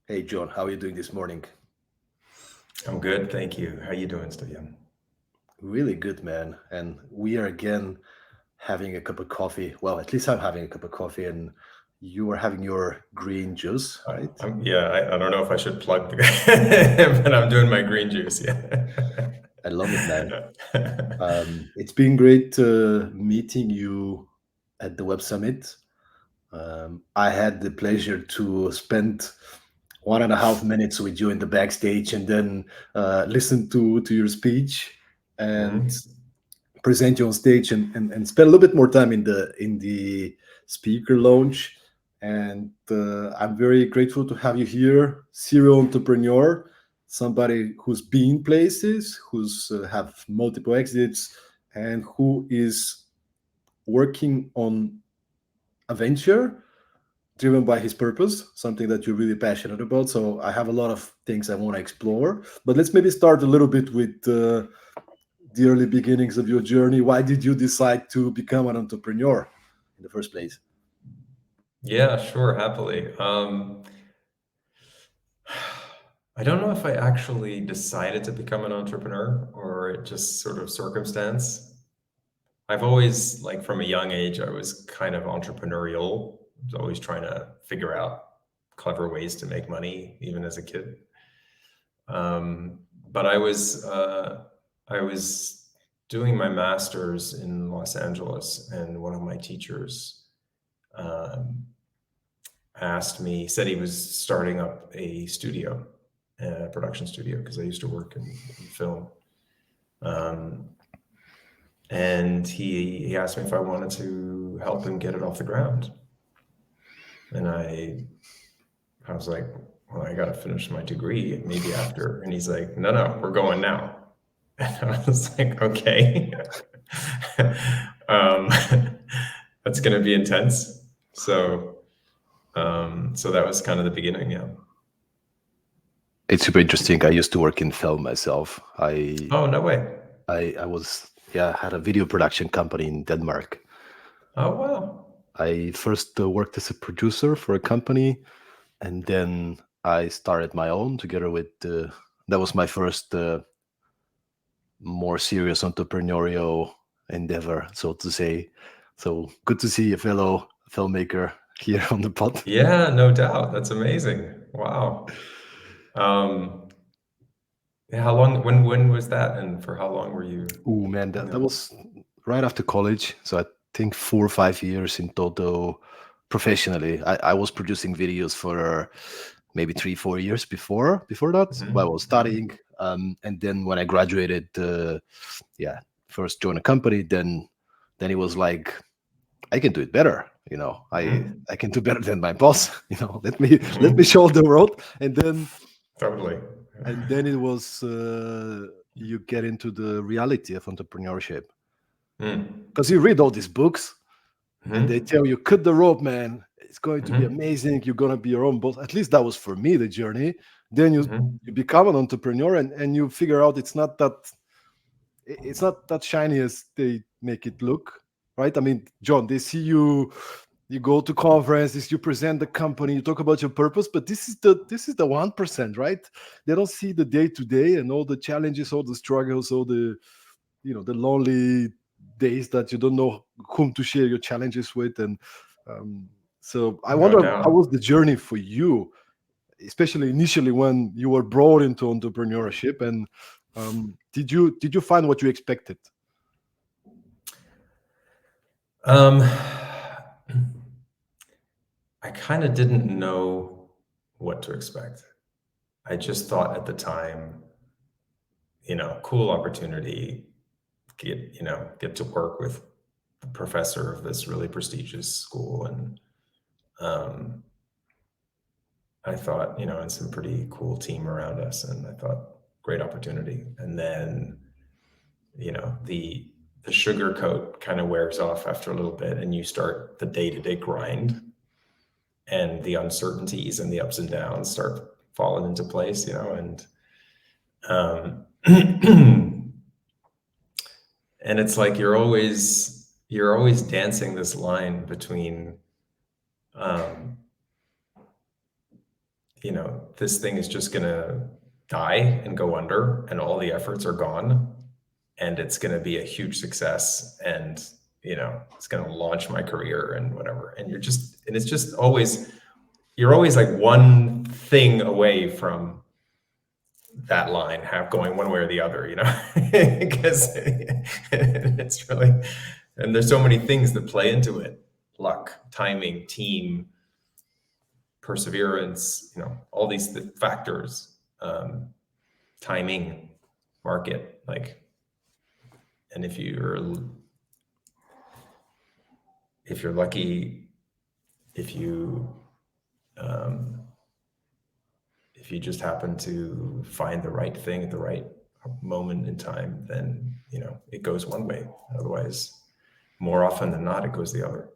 Hey, John, how are you doing this morning? I'm good, thank you. How you doing, Stian? Really good, man. And we are again having a cup of coffee. Well, at least I'm having a cup of coffee, and you are having your green juice, right? I don't know if I should plug the but I'm doing my green juice. Yeah. I love it, man. It's been great meeting you at the Web Summit. I had the pleasure to spend 1.5 minutes with you in the backstage, and then listen to your speech and Mhm. present you on stage, and spend a little bit more time in the speaker lounge. And I'm very grateful to have you here, serial entrepreneur, somebody who's been places, who's have multiple exits, and who is working on a venture driven by his purpose, something that you're really passionate about. So I have a lot of things I want to explore, but let's maybe start a little bit with the early beginnings of your journey. Why did you decide to become an entrepreneur in the first place? Yeah, sure, happily. I don't know if I actually decided to become an entrepreneur or it just sort of circumstance. I've always, like from a young age, I was kind of entrepreneurial. I was always trying to figure out clever ways to make money, even as a kid. But I was doing my master's in Los Angeles, and one of my teachers um, said he was starting up a studio, a production studio, because I used to work in film. Um, and he asked me if I wanted to help him get it off the ground. And I was like, well, I got to finish my degree maybe after. And he's like, no, we're going now. And I was like, okay. um, that's going to be intense. So that was kind of the beginning. Yeah. It's super interesting. I used to work in film myself. I Oh, no way. I was, yeah, had a video production company in Denmark. Oh, wow. I first worked as a producer for a company, and then I started my own together with that was my first more serious entrepreneurial endeavor, so to say. So good to see a fellow filmmaker here on the pod. Yeah, no doubt. That's amazing. Wow. Um, yeah, how long, when was that? And for how long were you Oh man, doing that that? was right after college. So I think 4 or 5 years in total professionally. I was producing videos for maybe 3, 4 years before that while I was studying. And then when I graduated, yeah, first joined a company, then it was like I can do it better. I can do better than my boss. Let me Mhm. show the world. Totally. And then it was you get into the reality of entrepreneurship, Mm. because you read all these books and they Mhm. tell you cut the rope, man, it's going to be Mhm. amazing, you're going to be your own boss. At least that was for me the journey. Then Mhm. you become an entrepreneur, and you figure out it's not that shiny as they make it look, right? I mean, John, they see you go to conferences, you present the company, you talk about your purpose, but this is the 1%, right? They don't see the day to day and all the challenges, all the struggles, all the lonely days that you don't know whom to share your challenges with. And um, so I No wonder how doubt. was the journey for you, especially initially when you were brought into entrepreneurship. And did you find what you expected? Um, I kind of didn't know what to expect. I just thought at the time, cool opportunity, get to work with the professor of this really prestigious school. And um, I thought, and some pretty cool team around us. And I thought, great opportunity. And then, the sugar coat kind of wears off after a little bit and you start the day-to-day grind, and the uncertainties and the ups and downs start falling into place, and um, and it's like you're always dancing this line between um, this thing is just going to die and go under, and all the efforts are gone, and it's going to be a huge success, and it's going to launch my career and whatever. And it's just always, you're always like one thing away from that line going one way or the other, because it's really, and there's so many things that play into it: luck, timing, team, perseverance, all these factors, timing, market, and if you're lucky, if you just happen to find the right thing at the right moment in time, then it goes one way. Otherwise, more often than not, it goes the other.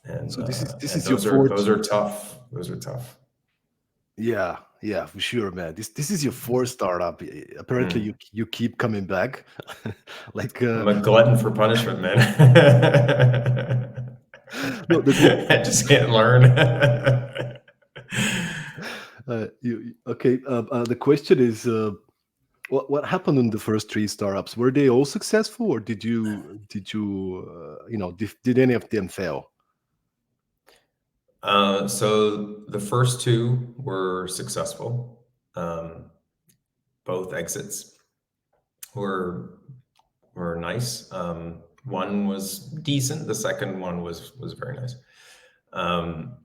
And so this is those your fourth. Those are tough. Those are tough. Yeah, for sure, man. This is your fourth startup. Apparently, you keep coming back. I'm a glutton for punishment, man. No, I just can't learn. The question is, what happened in the first three startups? Were they all successful, or did any of them fail? So the first two were successful. Both exits were nice. One was decent. The second one was very nice. And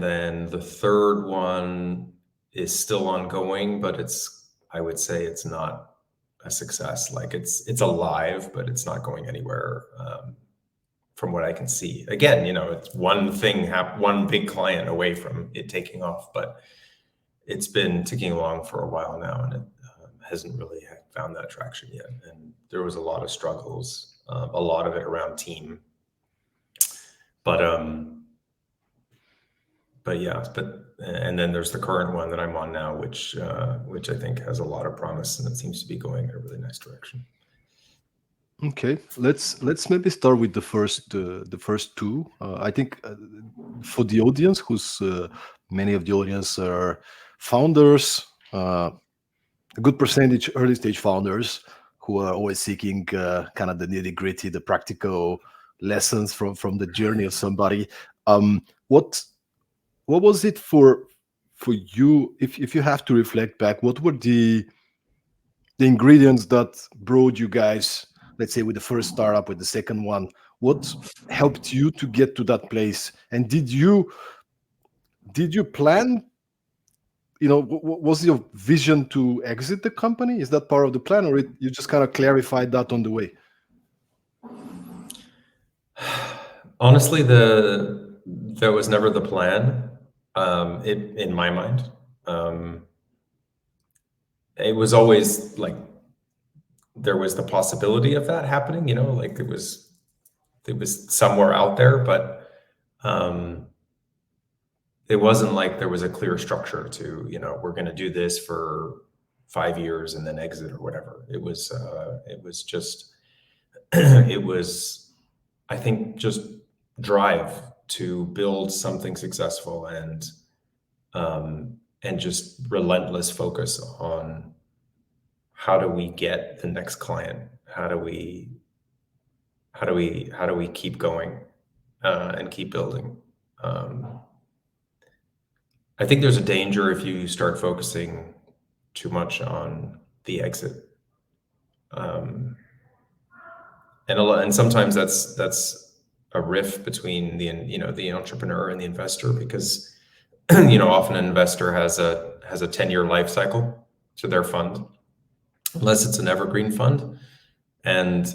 then the third one is still ongoing, but I would say it's not a success. It's alive, but it's not going anywhere. From what I can see, again, it's one thing, one big client away from it taking off, but it's been ticking along for a while now, and it hasn't really found that traction yet. And there was a lot of struggles, a lot of it around team, and then there's the current one that I'm on now, which I think has a lot of promise, and it seems to be going in a really nice direction. Okay, let's maybe start with the first two. I think for the audience, who's many of the audience are founders, a good percentage early stage founders who are always seeking kind of the nitty gritty, the practical lessons from the journey of somebody. What was it for you? If you have to reflect back, what were the ingredients that brought you guys, let's say, with the first startup, with the second one, what helped you to get to that place? And did you plan, was your vision to exit the company? Is that part of the plan, or you just kind of clarified that on the way? Honestly, that was never the plan, in my mind. It was always there was the possibility of that happening, it was somewhere out there, but it wasn't like there was a clear structure to, we're going to do this for 5 years and then exit or whatever. It was just, I think, just drive to build something successful, and just relentless focus on how do we get the next client? How do we keep going and keep building? I think there's a danger if you start focusing too much on the exit, and sometimes that's a rift between the entrepreneur and the investor, because often an investor has a 10-year life cycle to their fund, unless it's an evergreen fund, and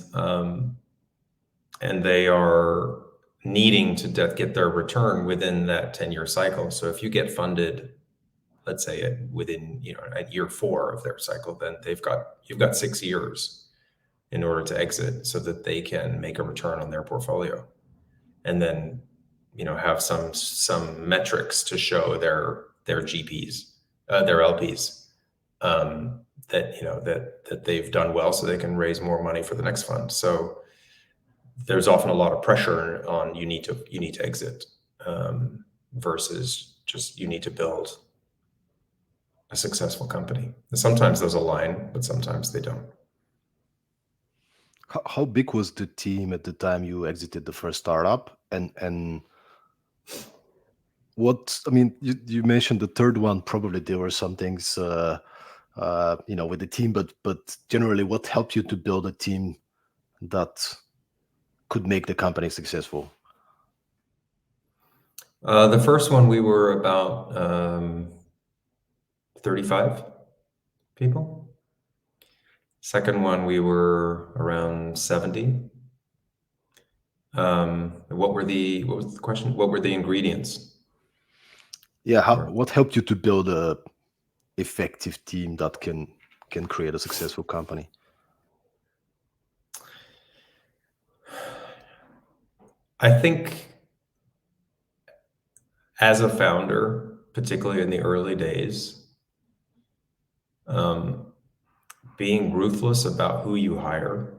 they are needing to get their return within that 10-year cycle. So if you get funded, let's say within at year 4 of their cycle, then you've got 6 years in order to exit, so that they can make a return on their portfolio, and then have some metrics to show their GPs, their LPs, that they've done well, so they can raise more money for the next fund. So there's often a lot of pressure on you need to exit, versus you need to build a successful company. And sometimes those align, but sometimes they don't. How big was the team at the time you exited the first startup? And what, I mean, you mentioned the third one, probably there were some things, with the team, but generally what helped you to build a team that could make the company successful? The first one, we were about 35 people. Second one, we were around 70. What was the question? What were the ingredients? Yeah, what helped you to build a effective team that can create a successful company? I think as a founder, particularly in the early days, being ruthless about who you hire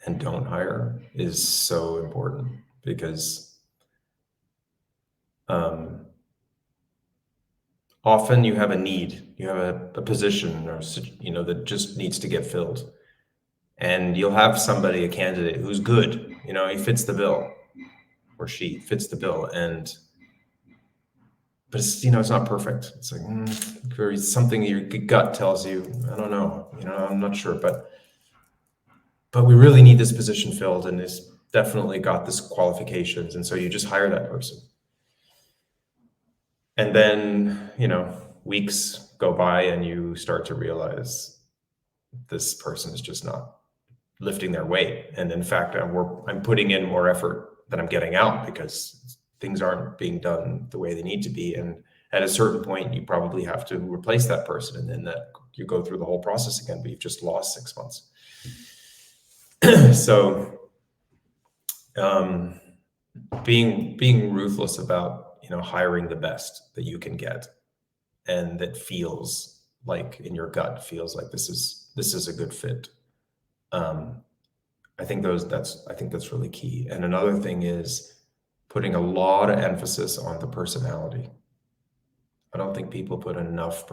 and don't hire is so important, because often you have a need, you have a position, or that just needs to get filled, and you'll have somebody, a candidate who's good, he fits the bill, or she fits the bill, but it's not perfect. It's like something your gut tells you, I don't know, I'm not sure, but we really need this position filled, and it's definitely got this qualifications, and so you just hire that person. And then, weeks go by and you start to realize this person is just not lifting their weight. And in fact, I'm putting in more effort than I'm getting out, because things aren't being done the way they need to be. And at a certain point, you probably have to replace that person. And then you go through the whole process again, but you've just lost 6 months. So being ruthless about, hiring the best that you can get, and that feels like, in your gut, feels like this is a good fit. I think that's really key. And another thing is putting a lot of emphasis on the personality. I don't think people put enough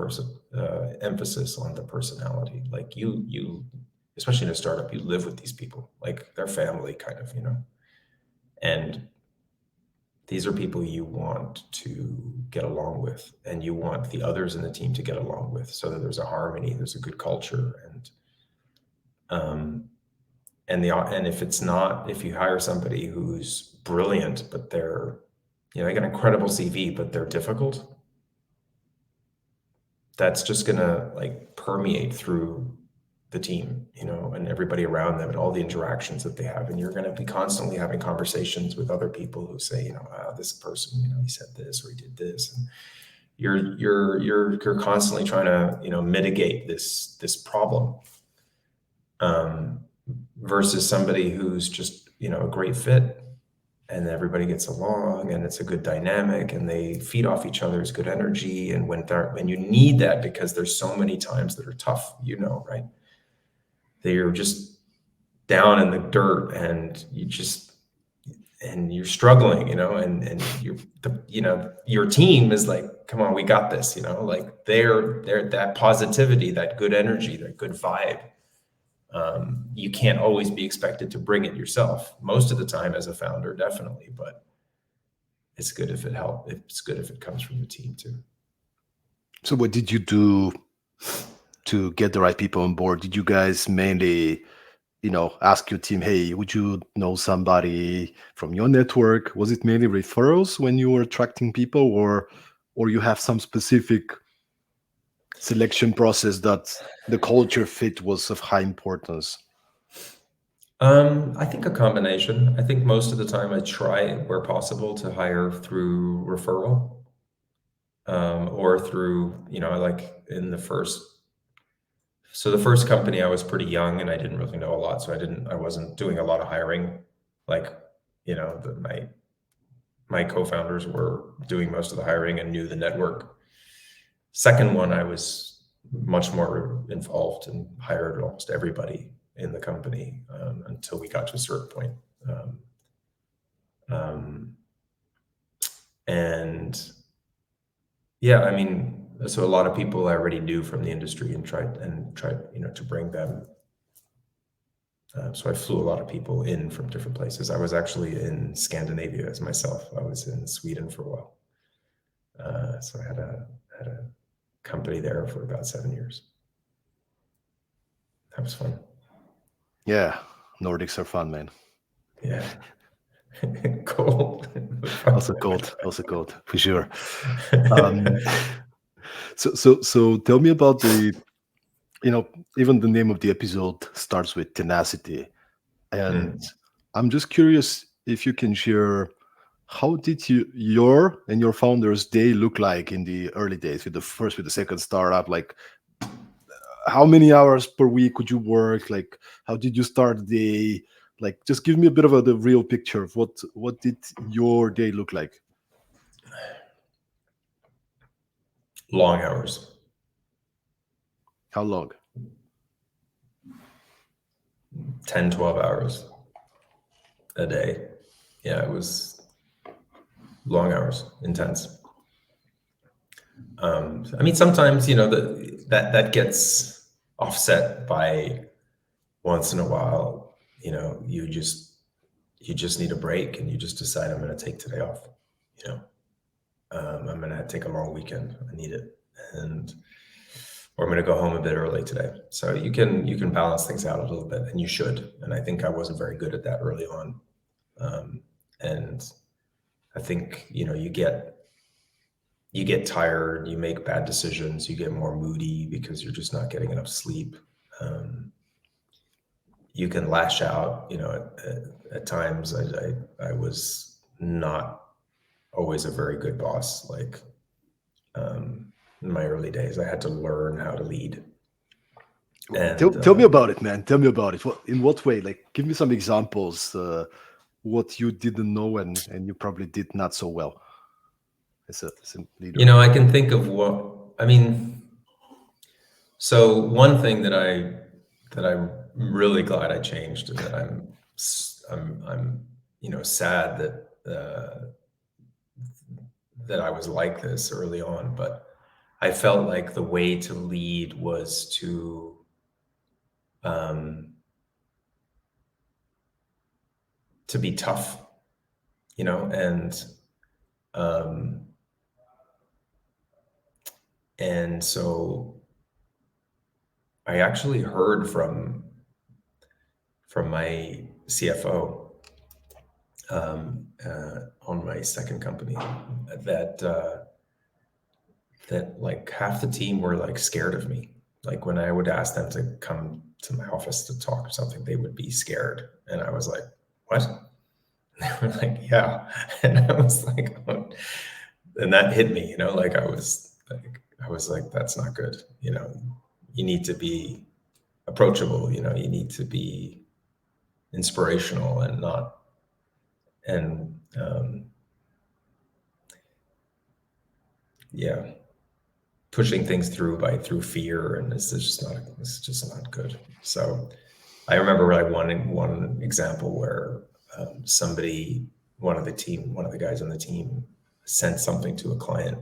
emphasis on the personality. Like you, especially in a startup, you live with these people, like they're family, kind of, and these are people you want to get along with, and you want the others in the team to get along with, so that there's a harmony, there's a good culture, and if you hire somebody who's brilliant, but they got an incredible CV, but they're difficult, that's just gonna permeate through the team, and everybody around them, and all the interactions that they have. And you're going to be constantly having conversations with other people who say, this person, he said this, or he did this. And you're constantly trying to, mitigate this problem, versus somebody who's just, a great fit, and everybody gets along, and it's a good dynamic, and they feed off each other's good energy. And when you need that, because there's so many times that are tough, right? They're just down in the dirt, and you're struggling, and your team is like, come on, we got this, like they're that positivity, that good energy, that good vibe. You can't always be expected to bring it yourself. Most of the time as a founder, definitely, but it's good if it helps. It's good if it comes from the team too. So what did you do to get the right people on board? Did you guys mainly, ask your team, hey, would you know somebody from your network? Was it mainly referrals when you were attracting people, or you have some specific selection process that the culture fit was of high importance? I think a combination. I think most of the time I try, where possible, to hire through referral, or through, the first company, I was pretty young and I didn't really know a lot. So I wasn't doing a lot of hiring. My co-founders were doing most of the hiring and knew the network. Second one, I was much more involved and hired almost everybody in the company, until we got to a certain point. And Yeah, I mean, so a lot of people I already knew from the industry and tried, to bring them. So I flew a lot of people in from different places. I was actually in Scandinavia as myself. I was in Sweden for a while. So I had a company there for about 7 years. That was fun. Yeah, Nordics are fun, man. Yeah. Cold. Also cold for sure. So tell me about even the name of the episode starts with tenacity, and I'm just curious if you can share, how did your and your founders' day look like in the early days, with the second startup? Like, how many hours per week could you work? Like, how did you start the day? Like, just give me a bit of the real picture of what did your day look like? Long hours. How long? 10, 12 hours a day. Yeah, it was long hours, intense. I mean, sometimes, that gets offset by once in a while, you just need a break and you just decide, I'm going to take today off, I'm going to take a long weekend. I need it. Or I'm going to go home a bit early today. So you can balance things out a little bit, and you should. And I think I wasn't very good at that early on. And I think, you get tired, you make bad decisions, you get more moody because you're just not getting enough sleep. You can lash out, at times. I was not always a very good boss. Like, in my early days, I had to learn how to lead. And Tell me about it, man. Tell me about it. In what way? Like, give me some examples. What you didn't know and you probably did not so well as a leader. I can think of so one thing that I'm really glad I changed, and that I'm sad that I was like this early on, but I felt like the way to lead was to be tough, and so I actually heard from my CFO on my second company that like half the team were like scared of me. Like, when I would ask them to come to my office to talk or something, they would be scared. And I was like, what? And they were like, yeah. And I was like, oh. And that hit me, like I was like, that's not good. You need to be approachable, you need to be inspirational and not, and yeah, pushing things through fear, and it's just not good. So I remember like one example where one of the guys on the team sent something to a client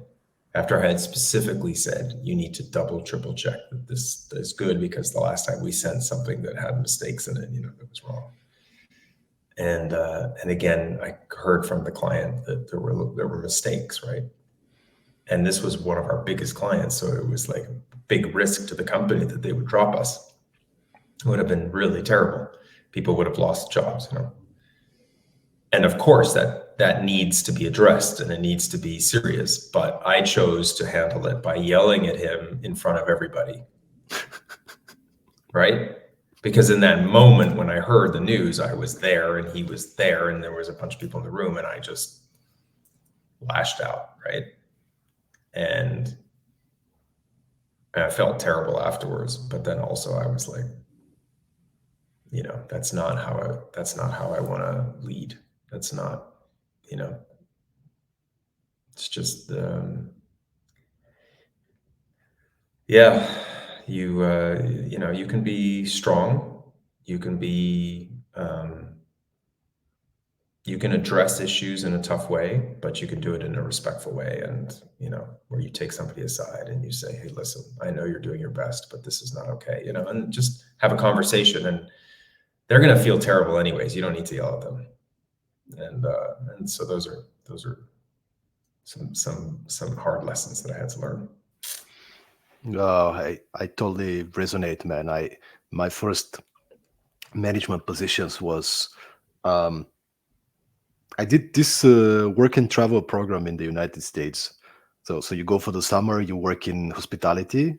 after I had specifically said, you need to double, triple check that this is good, because the last time we sent something that had mistakes in it, that was wrong. And again, I heard from the client that there were mistakes, right? And this was one of our biggest clients, so it was like a big risk to the company that they would drop us. It would have been really terrible. People would have lost jobs, And of course, that needs to be addressed, and it needs to be serious. But I chose to handle it by yelling at him in front of everybody, right? Because in that moment when I heard the news, I was there and he was there, and there was a bunch of people in the room, and I just lashed out, right? And I felt terrible afterwards. But then also I was like, that's not how I want to lead. That's not, it's just, you can be strong. You can be, you can address issues in a tough way, but you can do it in a respectful way. And, where you take somebody aside and you say, hey, listen, I know you're doing your best, but this is not okay, and just have a conversation. And they're going to feel terrible anyways. You don't need to yell at them. And so those are some hard lessons that I had to learn. I totally resonate, man. My first management positions was I did this work and travel program in the United States. So you go for the summer, you work in hospitality.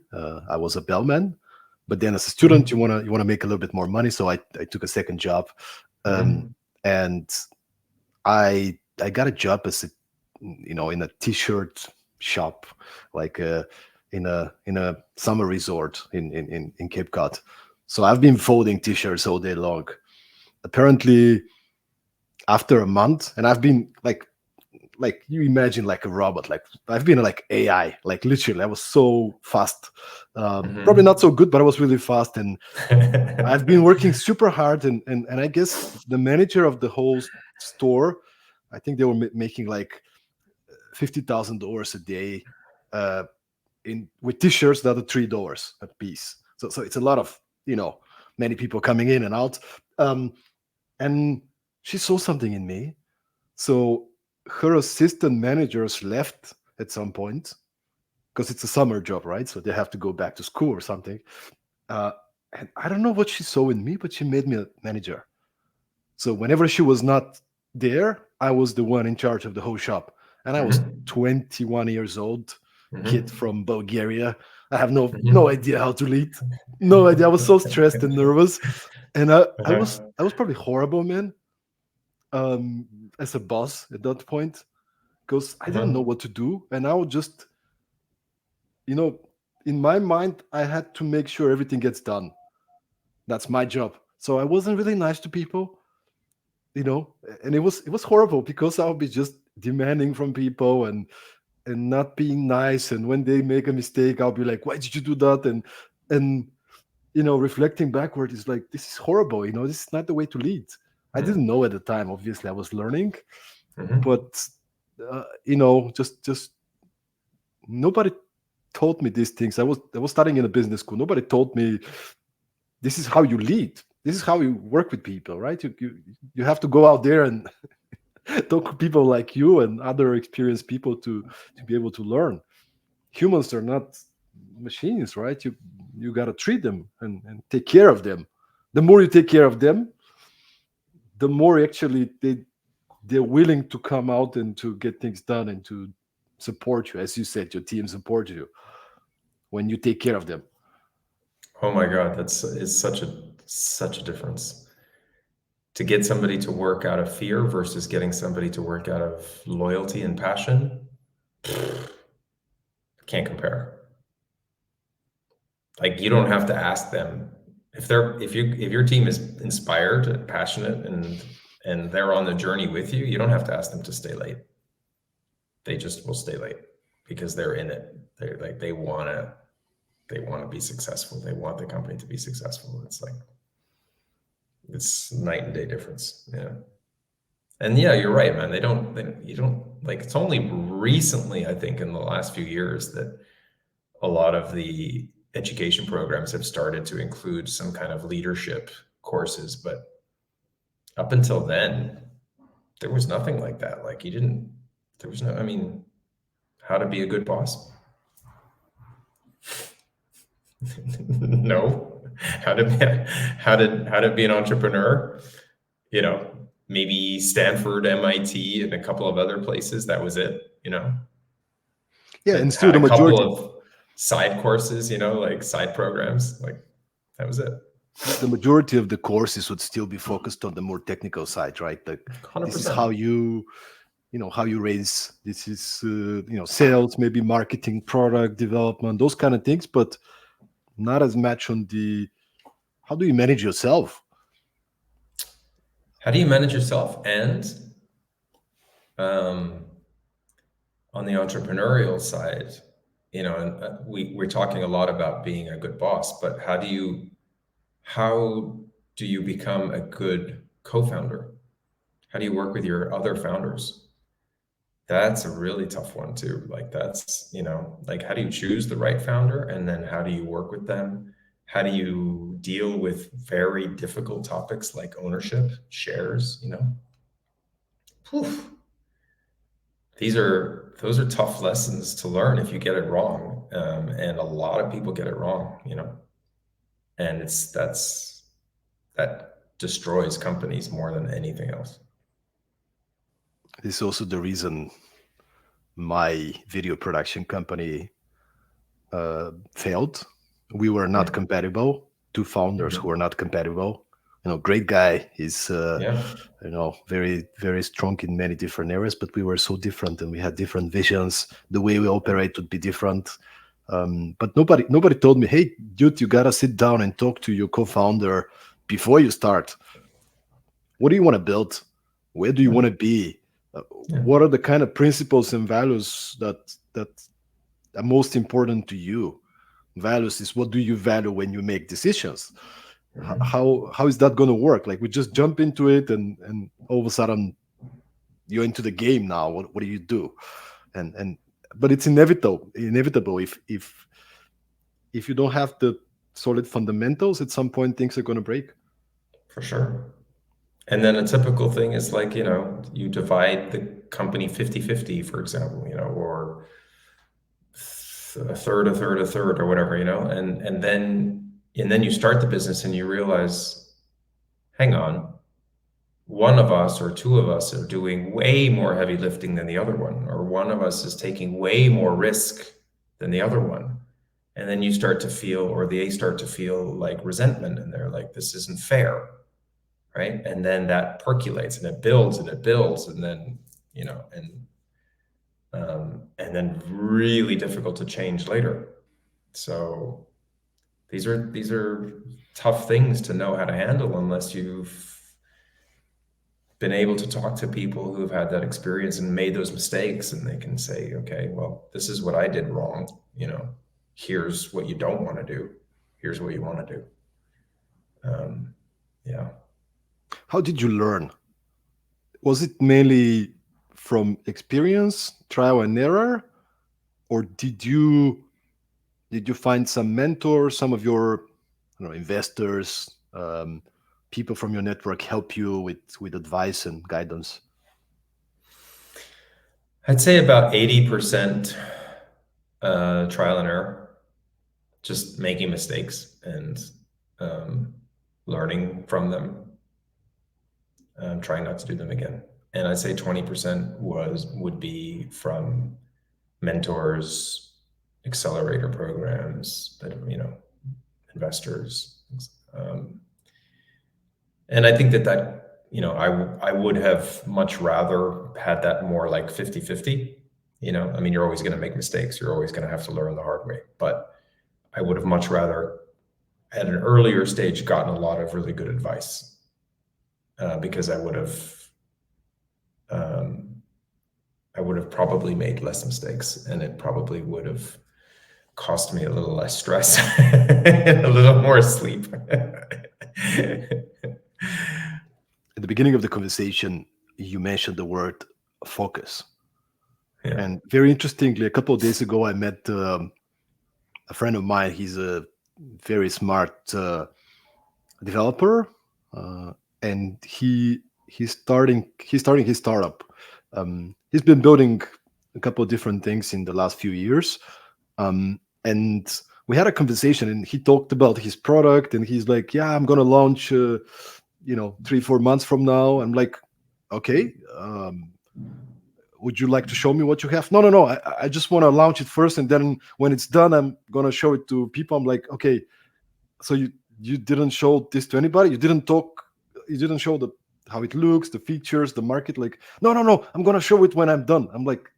I was a bellman, but then as a student, you wanna make a little bit more money. So I took a second job, and I got a job as in a t-shirt shop, like in a summer resort in Cape Cod. So I've been folding t-shirts all day long. Apparently, after a month, and I've been like you imagine, like a robot, like I've been like AI, like literally I was so fast, probably not so good, but I was really fast, and I've been working super hard, and I guess the manager of the whole store, I think they were making like $50,000 a day with t-shirts that are $3 a piece. So it's a lot of many people coming in and out, and she saw something in me. So her assistant managers left at some point because it's a summer job, right? So they have to go back to school or something. And I don't know what she saw in me, but she made me a manager. So whenever she was not there, I was the one in charge of the whole shop. And I was 21 years old, kid from Bulgaria. I have no idea how to lead. No idea. I was so stressed and nervous. And I was probably horrible, man. As a boss at that point, because I didn't know what to do, and I would just, in my mind, I had to make sure everything gets done. That's my job. So I wasn't really nice to people, and it was horrible because I would be just demanding from people and not being nice. And when they make a mistake, I'll be like, "Why did you do that?" And reflecting backward is like, this is horrible. This is not the way to lead. I didn't know at the time. Obviously, I was learning, but just nobody told me these things. I was studying in a business school. Nobody told me this is how you lead. This is how you work with people, right? You have to go out there and talk to people like you and other experienced people to be able to learn. Humans are not machines, right? You got to treat them and take care of them. The more you take care of them, the more actually they're willing to come out and to get things done and to support you. As you said, your team supports you when you take care of them. Oh my God, it's such a difference. To get somebody to work out of fear versus getting somebody to work out of loyalty and passion, can't compare. Like, you don't have to ask them if your team is inspired and passionate and they're on the journey with you. You don't have to ask them to stay late. They just will stay late because they're in it. They're like, they want to be successful. They want the company to be successful. It's night and day difference. Yeah. And yeah, you're right, man. You don't like, it's only recently, I think in the last few years, that a lot of the education programs have started to include some kind of leadership courses. But up until then, there was nothing like that. Like, how to be a good boss? No. How to be an entrepreneur? Maybe Stanford, MIT, and a couple of other places. That was it. Yeah, and still the majority of side courses, like side programs, like that was it. The majority of the courses would still be focused on the more technical side, right? Like 100%. This is how you raise. This is sales, maybe marketing, product development, those kind of things, but not as much on the how do you manage yourself. How do you manage yourself? And on the entrepreneurial side, and we're talking a lot about being a good boss, but how do you become a good co-founder? How do you work with your other founders? That's a really tough one too. Like that's, like how do you choose the right founder, and then how do you work with them? How do you deal with very difficult topics like ownership, shares, Poof. Those are tough lessons to learn if you get it wrong. And a lot of people get it wrong, and that destroys companies more than anything else. This is also the reason my video production company failed. We were not compatible. Two founders who were not compatible. Great guy. He's very, very strong in many different areas, but we were so different and we had different visions. The way we operate would be different. But nobody told me, hey, dude, you gotta sit down and talk to your co-founder before you start. What do you want to build? Where do you want to be? What are the kind of principles and values that are most important to you? Values is what do you value when you make decisions? How is that going to work? Like we just jump into it and all of a sudden you're into the game now. What do you do? But it's inevitable if you don't have the solid fundamentals, at some point things are going to break. For sure. And then a typical thing is like, you divide the company 50-50, for example, or a third, or whatever, and then you start the business and you realize, hang on, one of us or two of us are doing way more heavy lifting than the other one, or one of us is taking way more risk than the other one. And then you start to feel, or they start to feel like resentment, and they're like, this isn't fair. Right. And then that percolates and it builds and then, and then really difficult to change later. So these are tough things to know how to handle unless you've been able to talk to people who've had that experience and made those mistakes, and they can say, okay, well, this is what I did wrong. Here's what you don't want to do. Here's what you want to do. How did you learn? Was it mainly from experience, trial and error, or did you find some mentors, some of your investors, people from your network help you with advice and guidance? I'd say about 80% trial and error, just making mistakes and learning from them, trying not to do them again. And I'd say 20% would be from mentors, accelerator programs, that investors. And I think that I would have much rather had that more like 50-50. You're always going to make mistakes. You're always going to have to learn the hard way. But I would have much rather at an earlier stage gotten a lot of really good advice, because I would have probably made less mistakes, and it probably would have cost me a little less stress and a little more sleep. At the beginning of the conversation, you mentioned the word focus. Yeah. And very interestingly, a couple of days ago, I met a friend of mine. He's a very smart developer, and he's starting his startup. He's been building a couple of different things in the last few years, and we had a conversation, and he talked about his product, and he's like, "Yeah, I'm gonna launch, 3-4 months from now." I'm like, "Okay, would you like to show me what you have?" No. I just want to launch it first, and then when it's done, I'm gonna show it to people. I'm like, "Okay, so you didn't show this to anybody? You didn't show how it looks, the features, the market?" Like, no, I'm gonna show it when I'm done. I'm like,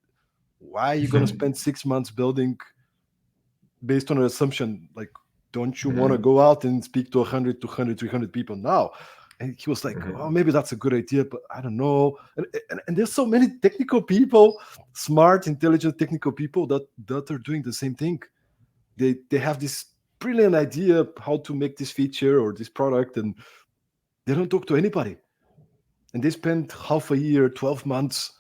why are you gonna spend 6 months building based on an assumption? Like, don't you want to go out and speak to 100, 200, 300 people now? And he was like, "Oh, maybe that's a good idea, but I don't know." And there's so many technical people, smart, intelligent technical people that are doing the same thing. They have this brilliant idea how to make this feature or this product, and they don't talk to anybody. and they spent half a year, 12 months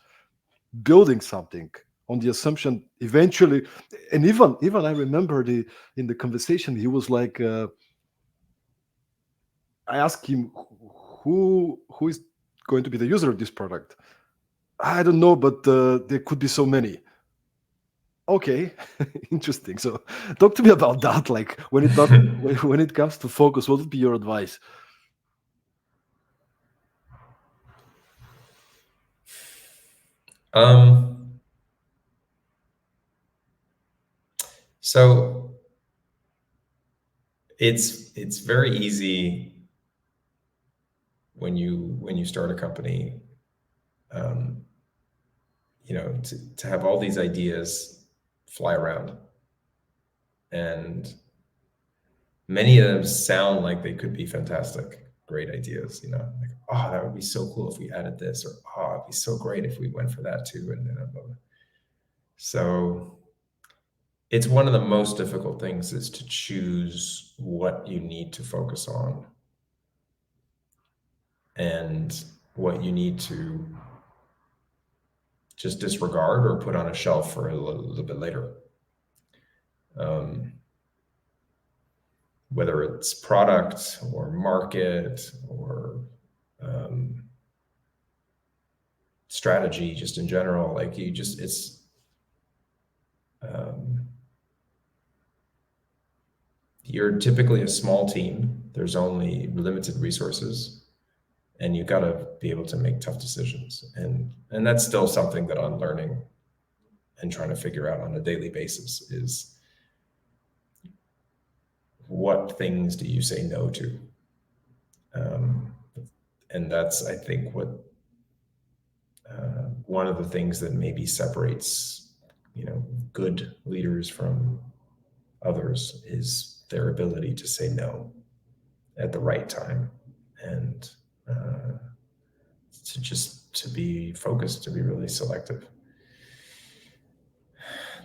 building something on the assumption eventually. And even I remember in the conversation, he was like, I asked him, who is going to be the user of this product? I don't know, but there could be so many. Okay, interesting. So talk to me about that. Like when it comes to focus, what would be your advice? So it's very easy when you start a company, to have all these ideas fly around, and many of them sound like they could be fantastic, great ideas. Like, oh, that would be so cool if we added this, or oh, it'd be so great if we went for that too, and blah, blah, blah. So it's one of the most difficult things is to choose what you need to focus on and what you need to just disregard or put on a shelf for a little bit later. Whether it's product or market or strategy, just in general, like you're typically a small team. There's only limited resources, and you got to be able to make tough decisions. And that's still something that I'm learning and trying to figure out on a daily basis is what things do you say no to? And that's, I think, what one of the things that maybe separates, good leaders from others is their ability to say no at the right time, and to be focused, to be really selective.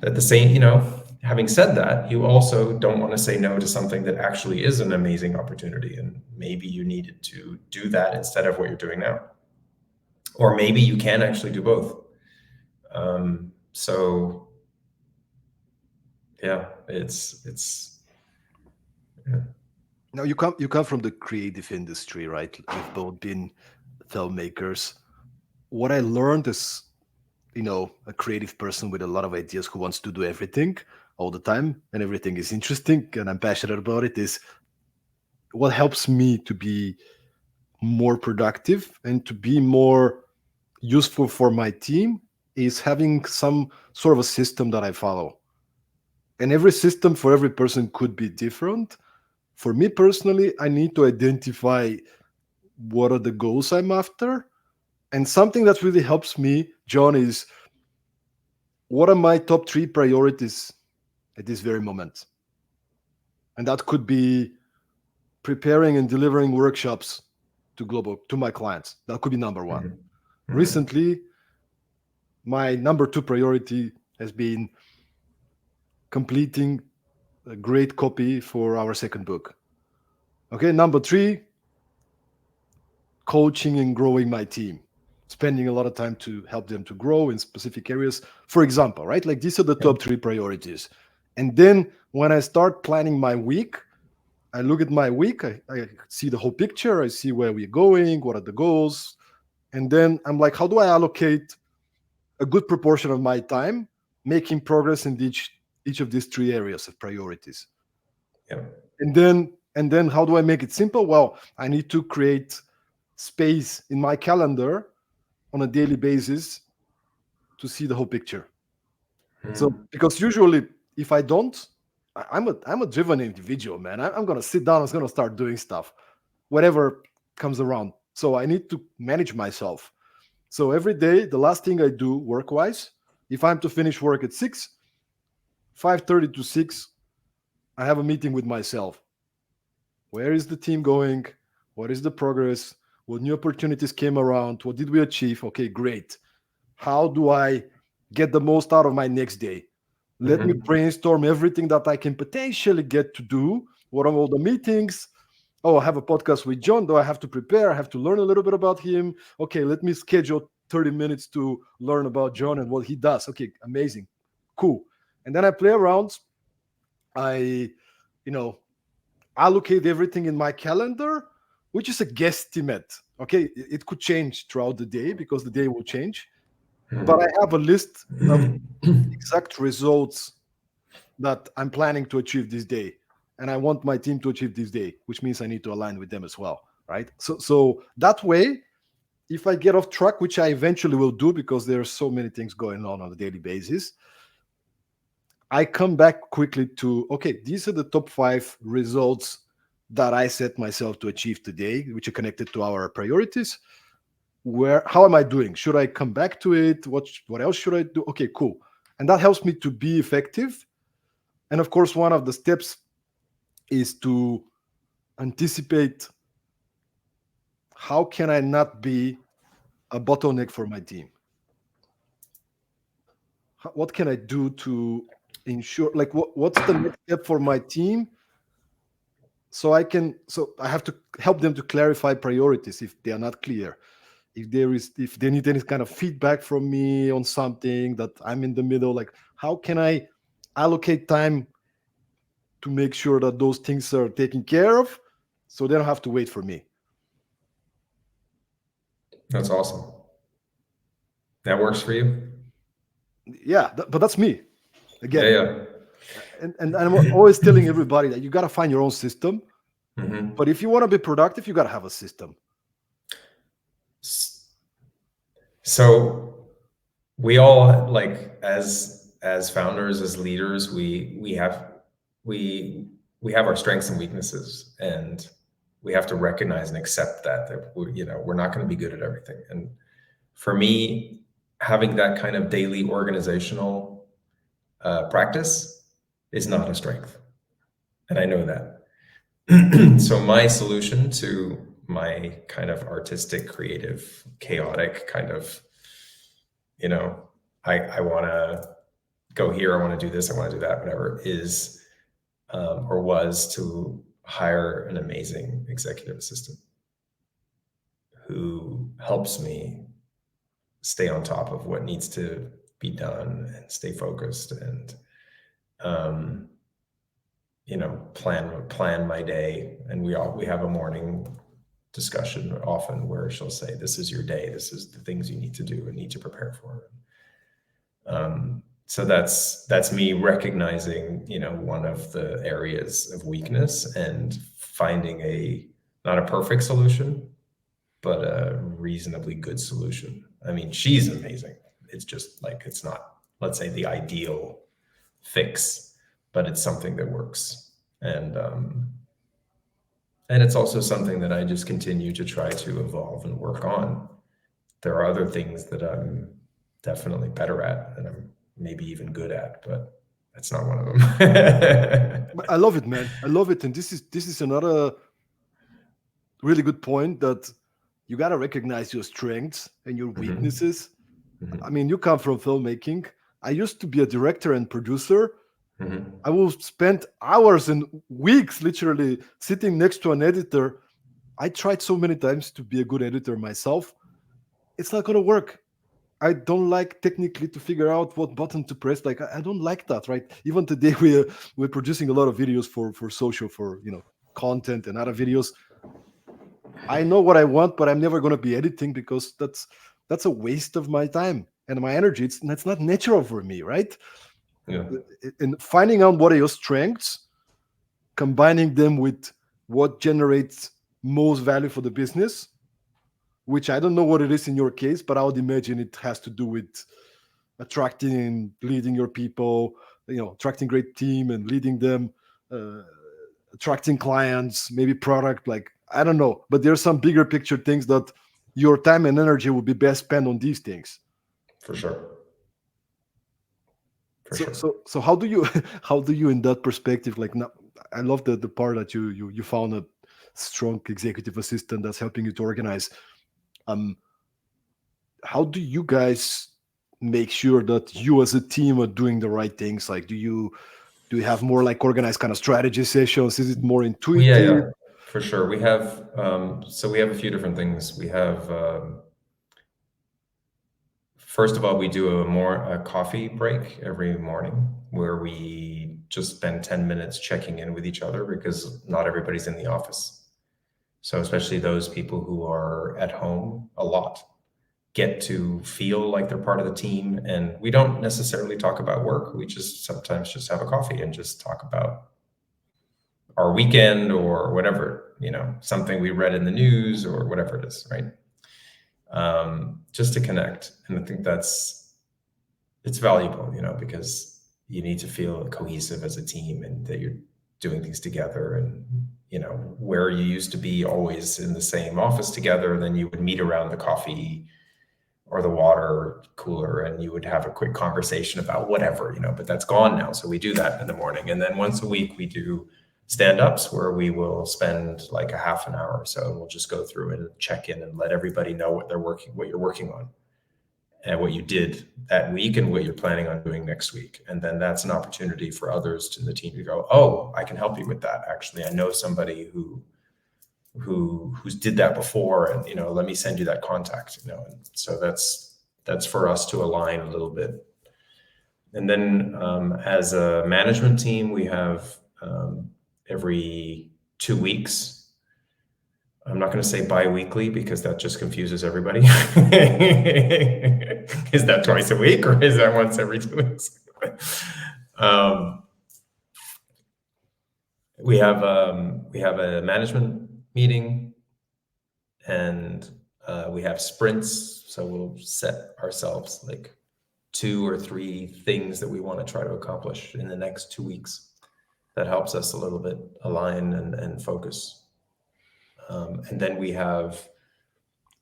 At the same, having said that, you also don't want to say no to something that actually is an amazing opportunity, and maybe you needed to do that instead of what you're doing now, or maybe you can actually do both. So yeah, it's yeah. Now you come from the creative industry, right? We've both been filmmakers. What I learned is, a creative person with a lot of ideas who wants to do everything all the time, and everything is interesting, and I'm passionate about it, is what helps me to be more productive and to be more useful for my team is having some sort of a system that I follow. And every system for every person could be different. For me personally, I need to identify what are the goals I'm after. And something that really helps me, John, is what are my top 3 priorities at this very moment? And that could be preparing and delivering workshops to my clients. That could be number 1. Mm-hmm. Recently, my number 2 priority has been completing a great copy for our second book. Okay, number 3, coaching and growing my team, spending a lot of time to help them to grow in specific areas, for example, right? Like these are the top 3 priorities. And then when I start planning my week, I look at my week, I see the whole picture, I see where we're going, what are the goals, and then I'm like, how do I allocate a good proportion of my time making progress in each of these 3 areas of priorities? Yeah. And then how do I make it simple? Well, I need to create space in my calendar on a daily basis to see the whole picture. So because usually if I don't, I'm a driven individual, man. I'm gonna sit down, I'm gonna start doing stuff, whatever comes around. So I need to manage myself. So every day, the last thing I do work-wise, if I'm to finish work at 6, 5:30 to 6, I have a meeting with myself. Where is the team going? What is the progress? What new opportunities came around? What did we achieve? Okay, great. How do I get the most out of my next day? Let me brainstorm everything that I can potentially get to do. What are all the meetings? oh, I have a podcast with John. Do I have to prepare? I have to learn a little bit about him. Okay, let me schedule 30 minutes to learn about John and what he does. Okay, amazing. Cool. And then I play around. I, allocate everything in my calendar, which is a guesstimate. Okay, it could change throughout the day because the day will change. But I have a list of exact results that I'm planning to achieve this day. And I want my team to achieve this day, which means I need to align with them as well, right? So that way, if I get off track, which I eventually will do because there are so many things going on a daily basis, I come back quickly to, okay, these are the top 5 results that I set myself to achieve today, which are connected to our priorities. How am I doing? Should I come back to it? What else should I do? Okay, cool. And that helps me to be effective. And of course, one of the steps is to anticipate how can I not be a bottleneck for my team? What can I do to ensure, like, what's the next step for my team? So I have to help them to clarify priorities if they are not clear. If they need any kind of feedback from me on something that I'm in the middle, like how can I allocate time to make sure that those things are taken care of so they don't have to wait for me? That's awesome. That works for you? Yeah, but that's me. Again. Yeah. And I'm always telling everybody that you got to find your own system. Mm-hmm. But if you want to be productive, you got to have a system. So we all, like, as founders, as leaders, we have our strengths and weaknesses, and we have to recognize and accept that we're not going to be good at everything. And for me, having that kind of daily organizational practice is not a strength, and I know that. So my solution to my kind of artistic, creative, chaotic kind of, I want to go here, I want to do this, I want to do that, whatever, is or was to hire an amazing executive assistant who helps me stay on top of what needs to be done and stay focused and plan my day. And we have a morning discussion often where she'll say, this is your day, this is the things you need to do and need to prepare for. So that's me recognizing, one of the areas of weakness and finding not a perfect solution, but a reasonably good solution. I mean, she's amazing. It's just like, it's not, let's say, the ideal fix, but it's something that works. And it's also something that I just continue to try to evolve and work on. There are other things that I'm definitely better at and I'm maybe even good at, but that's not one of them. I love it, man. I love it. And this is another really good point, that you got to recognize your strengths and your weaknesses. Mm-hmm. I mean, you come from filmmaking. I used to be a director and producer. Mm-hmm. I will spend hours and weeks literally sitting next to an editor. I tried so many times to be a good editor myself. It's not going to work. I don't like technically to figure out what button to press. Like, I don't like that, right? Even today we're producing a lot of videos for social, for content and other videos. I know what I want, but I'm never going to be editing because that's a waste of my time and my energy. It's not natural for me, right? Yeah. And finding out what are your strengths, combining them with what generates most value for the business, which I don't know what it is in your case, but I would imagine it has to do with attracting and leading your people, attracting great team and leading them, attracting clients, maybe product, like, I don't know. But there are some bigger picture things that your time and energy will be best spent on these things. For sure. So how do you in that perspective, like, now, I love the part that you found a strong executive assistant that's helping you to organize. How do you guys make sure that you as a team are doing the right things? Like, do you have more like organized kind of strategy sessions? Is it more intuitive? Yeah. For sure. We have we have a few different things. We have first of all, we do a coffee break every morning where we just spend 10 minutes checking in with each other because not everybody's in the office. So especially those people who are at home a lot get to feel like they're part of the team. And we don't necessarily talk about work. We just sometimes just have a coffee and just talk about our weekend or whatever, something we read in the news or whatever it is, right? Just to connect. And I think it's valuable, because you need to feel cohesive as a team and that you're doing things together. And, where you used to be always in the same office together, then you would meet around the coffee or the water cooler and you would have a quick conversation about whatever, but that's gone now. So we do that in the morning. And then once a week we do stand-ups where we will spend like a half an hour or so, and we'll just go through and check in and let everybody know what you're working on and what you did that week and what you're planning on doing next week. And then that's an opportunity for others in the team to go, oh, I can help you with that. Actually, I know somebody who's did that before, and let me send you that contact. And so that's for us to align a little bit. And then as a management team, we have every 2 weeks. I'm not going to say bi-weekly because that just confuses everybody. Is that twice a week or is that once every 2 weeks? We have a management meeting, and we have sprints. So we'll set ourselves like 2 or 3 things that we want to try to accomplish in the next 2 weeks. That helps us a little bit align and focus. And then we have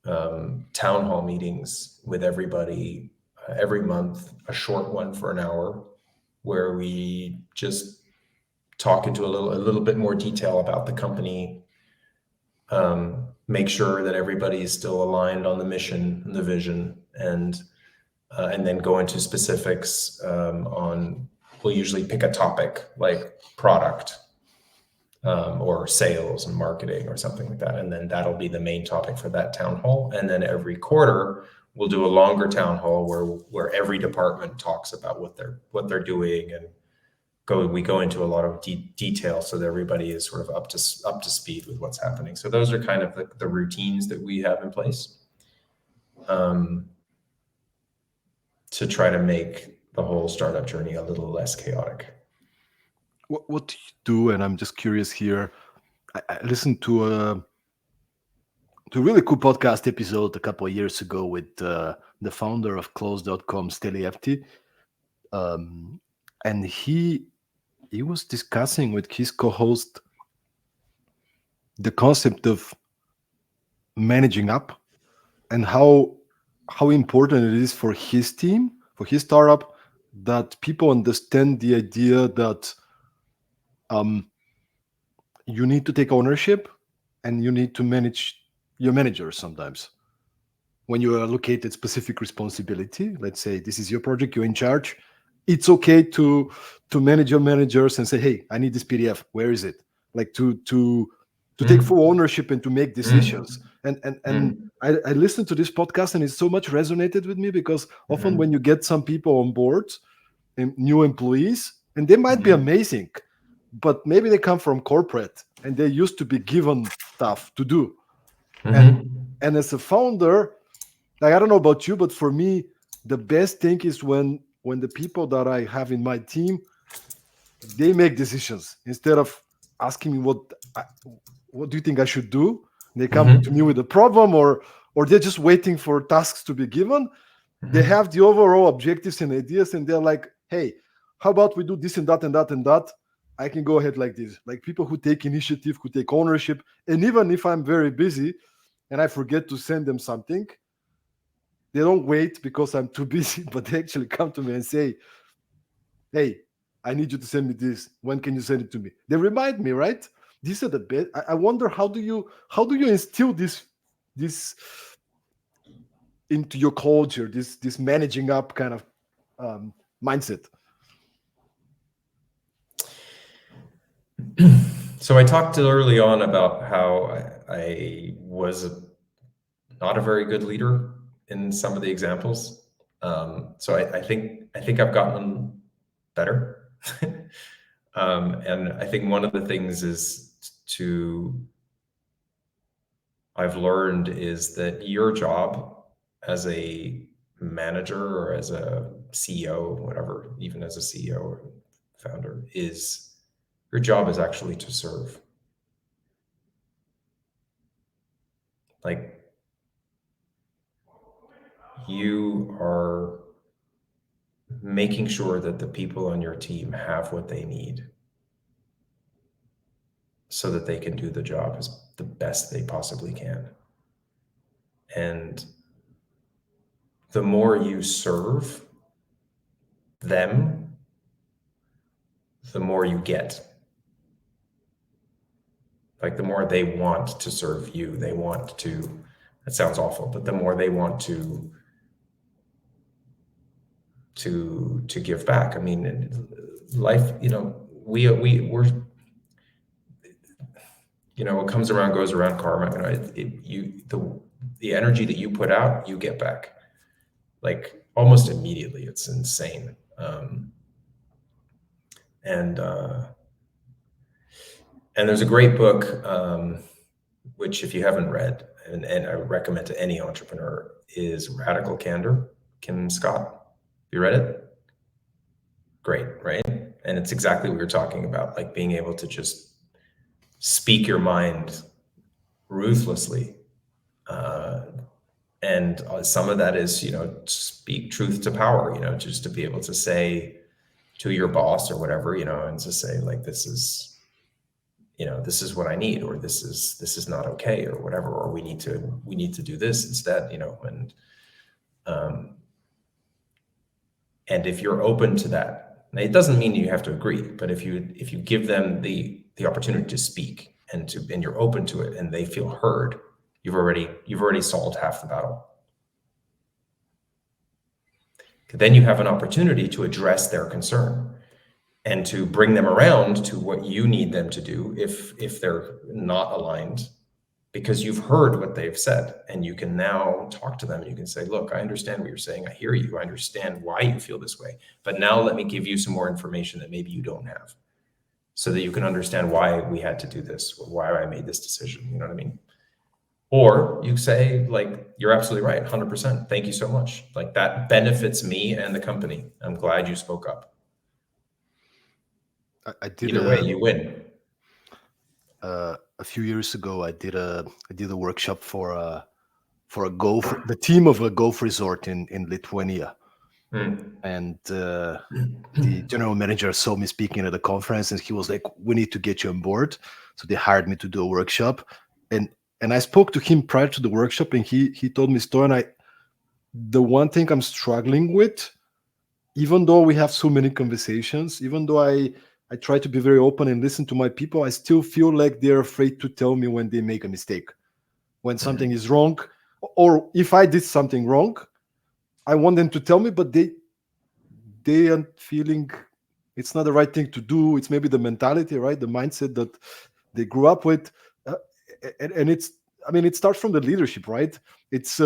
town hall meetings with everybody every month, a short one for an hour, where we just talk into a little bit more detail about the company, make sure that everybody is still aligned on the mission and the vision, and then go into specifics on. We'll usually pick a topic like product or sales and marketing or something like that. And then that'll be the main topic for that town hall. And then every quarter, we'll do a longer town hall where every department talks about what they're doing, and we go into a lot of detail so that everybody is sort of up to speed with what's happening. So those are kind of the routines that we have in place to try to make the whole startup journey a little less chaotic. What do you do? And I'm just curious here. I listened to a really cool podcast episode a couple of years ago with the founder of Close.com, Steli Efti. And he was discussing with his co-host the concept of managing up and how important it is for his team, for his startup, that people understand the idea that you need to take ownership and you need to manage your manager sometimes. When you allocate a specific responsibility, let's say this is your project, you're in charge, it's okay to manage your managers and say, hey, I need this PDF. Where is it? Like to take full ownership and to make decisions. And I listened to this podcast and it so much resonated with me because often when you get some people on board and new employees, and they might be amazing, but maybe they come from corporate and they used to be given stuff to do. And as a founder, like, I don't know about you, but for me, the best thing is when the people that I have in my team, they make decisions instead of asking me what do you think I should do. They come to me with a problem, or they're just waiting for tasks to be given. They have the overall objectives and ideas, and they're like, hey, how about we do this and that and that and that? I can go ahead like this. Like people who take initiative, who take ownership. And even if I'm very busy and I forget to send them something, they don't wait because I'm too busy, but they actually come to me and say, hey, I need you to send me this. When can you send it to me? They remind me, right? These are the best. I wonder how do you instill this into your culture, this managing up kind of mindset? So I talked early on about how I was not a very good leader in some of the examples. So I think I've gotten better. And I think one of the things I've learned is that your job as a manager or as a CEO, whatever, even as a CEO or founder, is your job is actually to serve. Like, you are making sure that the people on your team have what they need so that they can do the job as the best they possibly can. And the more you serve them, the more you get. Like, the more they want to serve you, they want to, that sounds awful, but the more they want to give back. I mean, life, we're, what comes around goes around, karma. The energy that you put out, you get back, like, almost immediately. It's insane. And there's a great book, which, if you haven't read, and I recommend to any entrepreneur, is Radical Candor, Kim Scott. You read it? Great, right? And it's exactly what you're talking about, like being able to just speak your mind ruthlessly. And some of that is, speak truth to power, just to be able to say to your boss or whatever, and to say, like, this is what I need, or this is not okay, or whatever, or we need to do this instead, and if you're open to that, now, it doesn't mean you have to agree, but if you give them the opportunity to speak and you're open to it, and they feel heard, you've already solved half the battle. Then you have an opportunity to address their concern and to bring them around to what you need them to do if they're not aligned, because you've heard what they've said, and you can now talk to them. You can say, look, I understand what you're saying. I hear you. I understand why you feel this way. But now let me give you some more information that maybe you don't have, so that you can understand why we had to do this, or why I made this decision. You know what I mean? Or you say, like, you're absolutely right, 100%. Thank you so much. Like, that benefits me and the company. I'm glad you spoke up. I did Either way, you win. A few years ago, I did a workshop for the team of a golf resort in Lithuania. And the general manager saw me speaking at a conference, and he was like, we need to get you on board. So they hired me to do a workshop. And I spoke to him prior to the workshop, and he told me, Stoyan, the one thing I'm struggling with, even though we have so many conversations, even though I try to be very open and listen to my people, I still feel like they're afraid to tell me when they make a mistake, when something is wrong, or if I did something wrong. I want them to tell me, but they are feeling it's not the right thing to do. It's maybe the mentality, right? The mindset that they grew up with. And it starts from the leadership, right? It's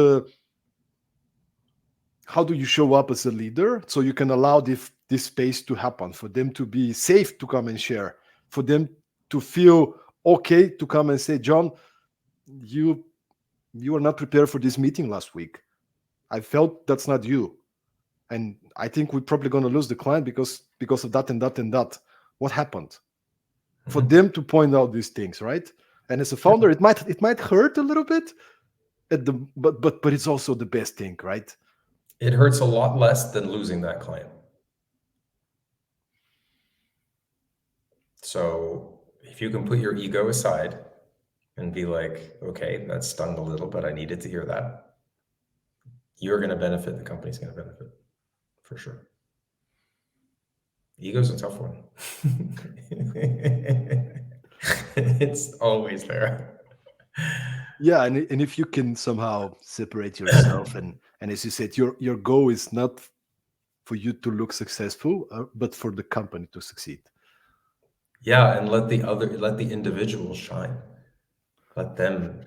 how do you show up as a leader so you can allow this space to happen, for them to be safe to come and share, for them to feel okay to come and say, John, you are not prepared for this meeting last week. I felt that's not you. And I think we're probably going to lose the client because of that and that and that. What happened? For them to point out these things, right? And as a founder, it might hurt a little bit, but it's also the best thing, right? It hurts a lot less than losing that client. So if you can put your ego aside and be like, okay, that stung a little, but I needed to hear that, you're going to benefit. The company's going to benefit, for sure. Ego's a tough one. It's always there. Yeah, and if you can somehow separate yourself, and as you said, your goal is not for you to look successful, but for the company to succeed. Yeah, and let the individual shine. Let them,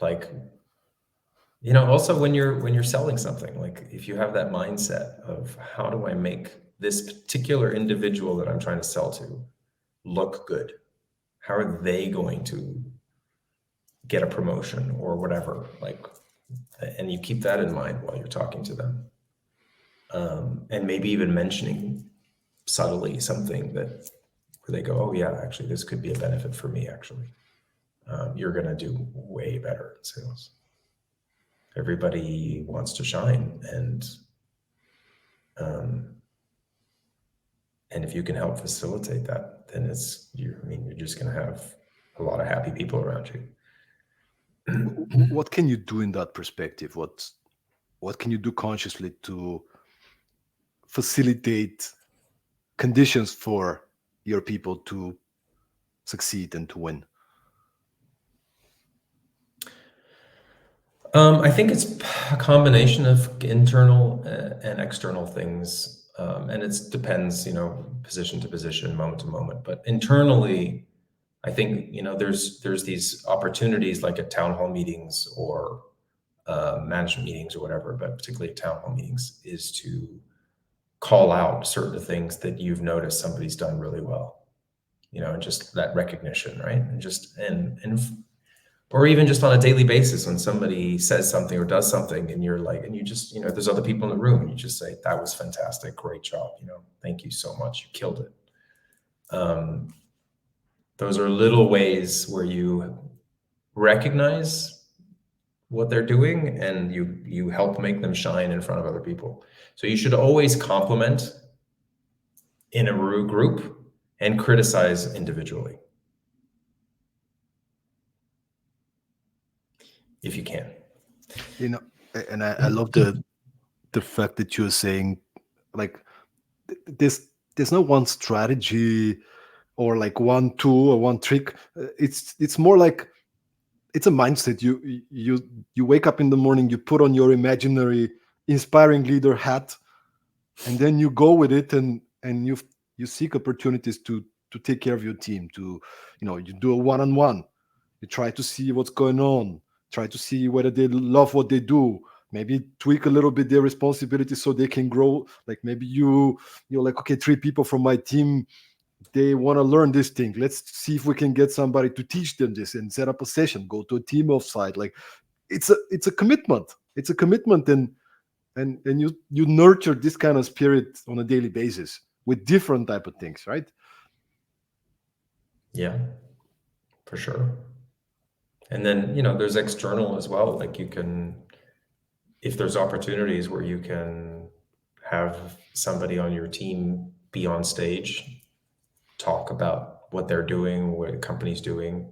like, also when you're selling something, like if you have that mindset of how do I make this particular individual that I'm trying to sell to look good? How are they going to get a promotion or whatever? Like, and you keep that in mind while you're talking to them. And maybe even mentioning subtly something that where they go, oh yeah, actually this could be a benefit for me. Actually, you're going to do way better in sales. Everybody wants to shine, and if you can help facilitate that, then you're just going to have a lot of happy people around you. What can you do in that perspective? What can you do consciously to facilitate conditions for your people to succeed and to win? I think it's a combination of internal and external things, and it depends, position to position, moment to moment. But internally, I think there's these opportunities like at town hall meetings or management meetings or whatever, but particularly at town hall meetings, is to call out certain things that you've noticed somebody's done really well, and just that recognition, right? And or even just on a daily basis when somebody says something or does something and you're like, and you just, there's other people in the room and you just say, that was fantastic, great job, thank you so much, you killed it. Those are little ways where you recognize what they're doing and you help make them shine in front of other people. So you should always compliment in a group and criticize individually, if you can. And I love the fact that you're saying, like, there's no one strategy or like one tool or one trick. It's more like it's a mindset. You wake up in the morning, you put on your imaginary inspiring leader hat, and then you go with it, and you seek opportunities to take care of your team. You do a one-on-one. You try to see what's going on. Try to see whether they love what they do. Maybe tweak a little bit their responsibilities so they can grow. Like maybe you're like, okay, 3 people from my team, they want to learn this thing. Let's see if we can get somebody to teach them this and set up a session, go to a team offsite. Like it's a commitment. It's a commitment, and you nurture this kind of spirit on a daily basis with different type of things, right? Yeah, for sure. And then, there's external as well. Like you can, if there's opportunities where you can have somebody on your team be on stage, talk about what they're doing, what the company's doing.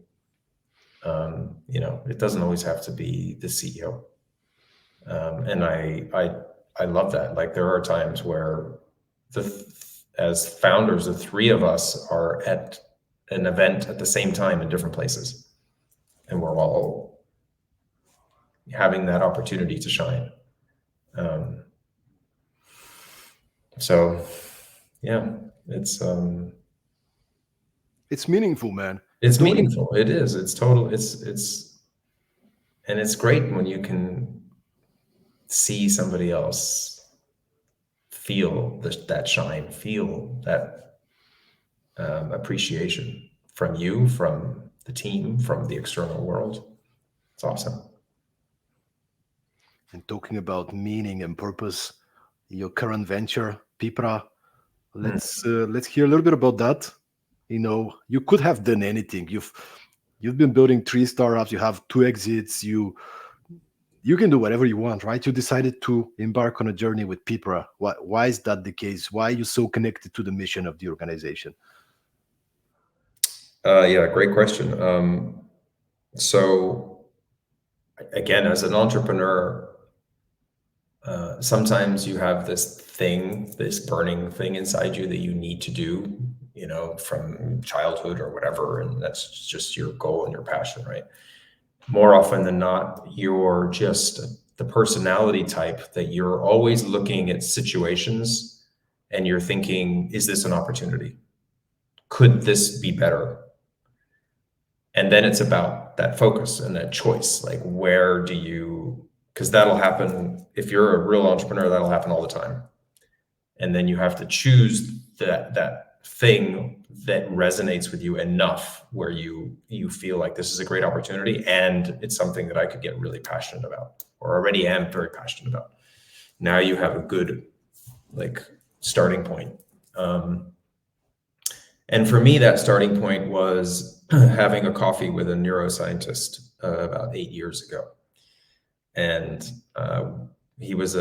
It doesn't always have to be the CEO. And I love that. Like there are times where as founders, the 3 of us are at an event at the same time in different places. And we're all having that opportunity to shine. So yeah, it's meaningful, man. It's meaningful. It is. It's total. And it's great when you can see somebody else feel that shine, feel that appreciation from you, from the team, from the external world. It's awesome. And talking about meaning and purpose, your current venture, PIPRA, let's hear a little bit about that. You could have done anything. You've been building 3 startups. You have 2 exits. You can do whatever you want, right? You decided to embark on a journey with PIPRA. Why is that the case? Why are you so connected to the mission of the organization? Yeah, great question. So again, as an entrepreneur, sometimes you have this burning thing inside you that you need to do, from childhood or whatever. And that's just your goal and your passion, right? More often than not, you're just the personality type that you're always looking at situations and you're thinking, is this an opportunity? could this be better? And then it's about that focus and that choice. Like, where do you, because that'll happen, if you're a real entrepreneur, that'll happen all the time. And then you have to choose that thing that resonates with you enough where you feel like this is a great opportunity and it's something that I could get really passionate about, or already am very passionate about. Now you have a good starting point. And for me, that starting point was having a coffee with a neuroscientist about 8 years ago. And he is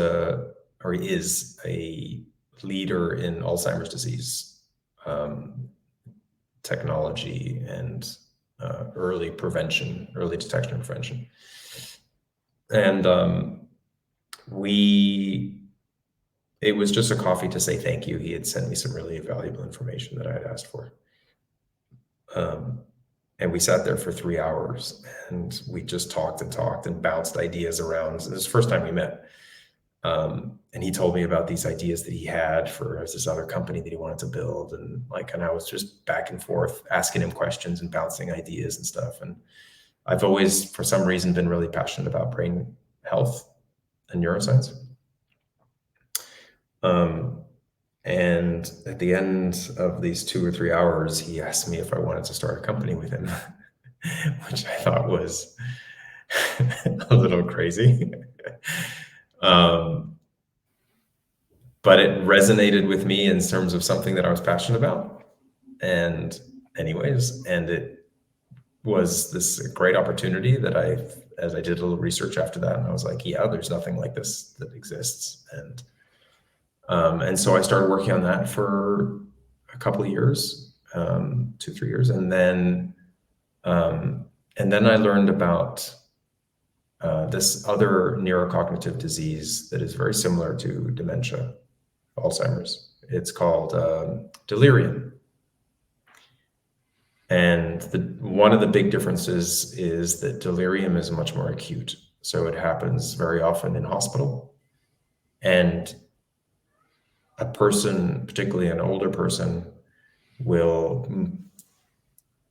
a leader in Alzheimer's disease technology and early detection and prevention. And it was just a coffee to say thank you. He had sent me some really valuable information that I had asked for. And we sat there for 3 hours and we just talked and bounced ideas around. So this is the first time we met. And he told me about these ideas that he had for this other company that he wanted to build. And I was just back and forth asking him questions and bouncing ideas and stuff. And I've always, for some reason, been really passionate about brain health and neuroscience. And at the end of these 2 or 3 hours, he asked me if I wanted to start a company with him, which I thought was a little crazy. But it resonated with me in terms of something that I was passionate about. And it was this great opportunity that as I did a little research after that, and I was like, yeah, there's nothing like this that exists. And so I started working on that for a couple of years, 2-3 years. And then I learned about this other neurocognitive disease that is very similar to dementia, Alzheimer's. It's called delirium. And one of the big differences is that delirium is much more acute. So it happens very often in hospital. And a person, particularly an older person, will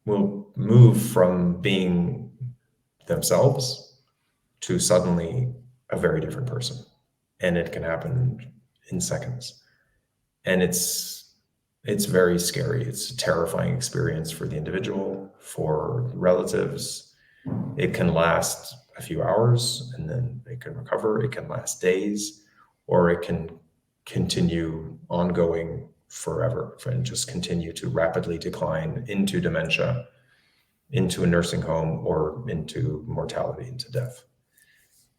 move from being themselves to suddenly a very different person. And it can happen in seconds. And it's very scary. It's a terrifying experience for the individual, for relatives. It can last a few hours and then they can recover. It can last days, or it can continue ongoing forever and just continue to rapidly decline into dementia, into a nursing home, or into mortality, into death.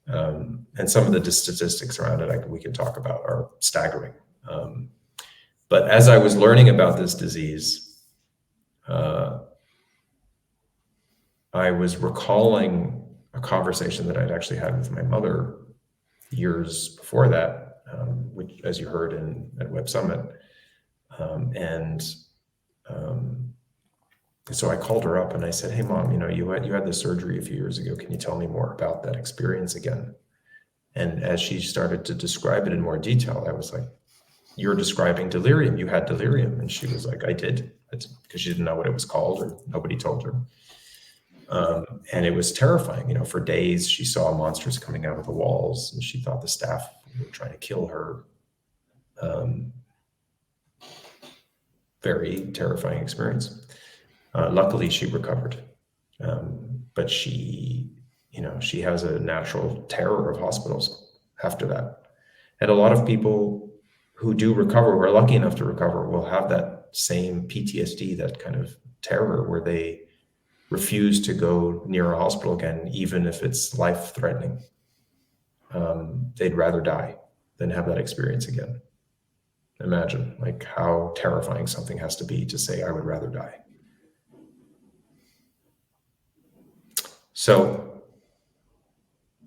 And some of the statistics around it we can talk about are staggering. But as I was learning about this disease, I was recalling a conversation that I'd actually had with my mother years before that, which, as you heard at Web Summit. So I called her up and I said, hey, Mom, you had this surgery a few years ago. Can you tell me more about that experience again? And as she started to describe it in more detail, I was like, you're describing delirium. You had delirium. And she was like, I did. Because she didn't know what it was called, or nobody told her. And it was terrifying. For days she saw monsters coming out of the walls and she thought the staff were trying to kill her. Very terrifying experience. Luckily she recovered. But she has a natural terror of hospitals after that. And a lot of people who do recover, who are lucky enough to recover, will have that same PTSD, that kind of terror where they refuse to go near a hospital again, even if it's life-threatening. They'd rather die than have that experience again. Imagine how terrifying something has to be to say, I would rather die. So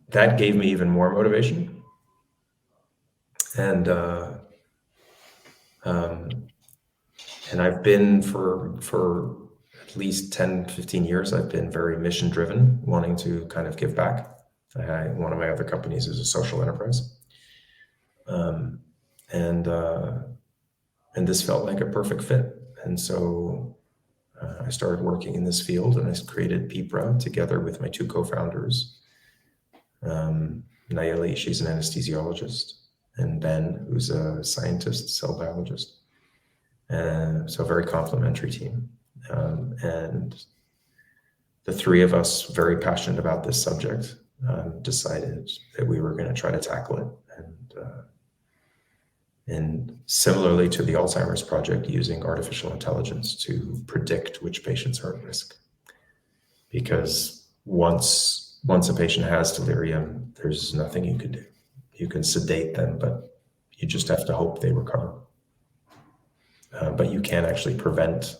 that gave me even more motivation. And I've been for at least 10, 15 years, I've been very mission driven, wanting to kind of give back. One of my other companies is a social enterprise. And this felt like a perfect fit. And so I started working in this field, and I created PIPRA together with my 2 co-founders. Nayeli, she's an anesthesiologist, and Ben, who's a scientist, cell biologist. So a very complementary team. And the 3 of us, very passionate about this subject, decided that we were going to try to tackle it. And similarly to the Alzheimer's project, using artificial intelligence to predict which patients are at risk. Because once a patient has delirium, there's nothing you can do. You can sedate them, but you just have to hope they recover. But you can actually prevent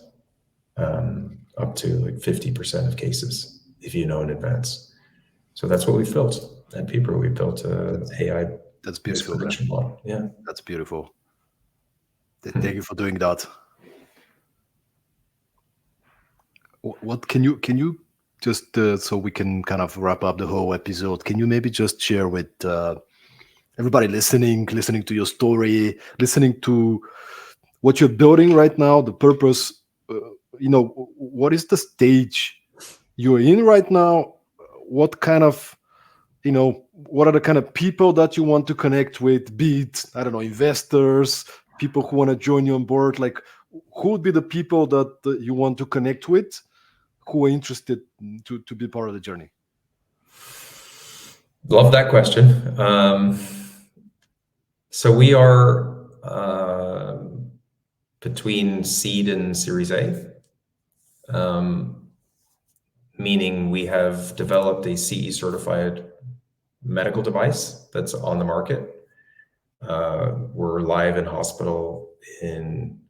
up to like 50% of cases if you know in advance. So that's what we built at PIPRA. We built an AI That's beautiful. prediction model. Yeah, That's beautiful. Thank you for doing that. What can you just so we can kind of wrap up the whole episode? Can you maybe just share with everybody listening to your story, listening to what you're building right now, the purpose? What is the stage you're in right now? What kind of what are the kind of people that you want to connect with? Be it, I don't know, investors, people who want to join you on board. Like, who would be the people that you want to connect with, who are interested to be part of the journey? Love that question. So we are between seed and Series A, meaning we have developed a CE certified medical device that's on the market. We're live in hospital in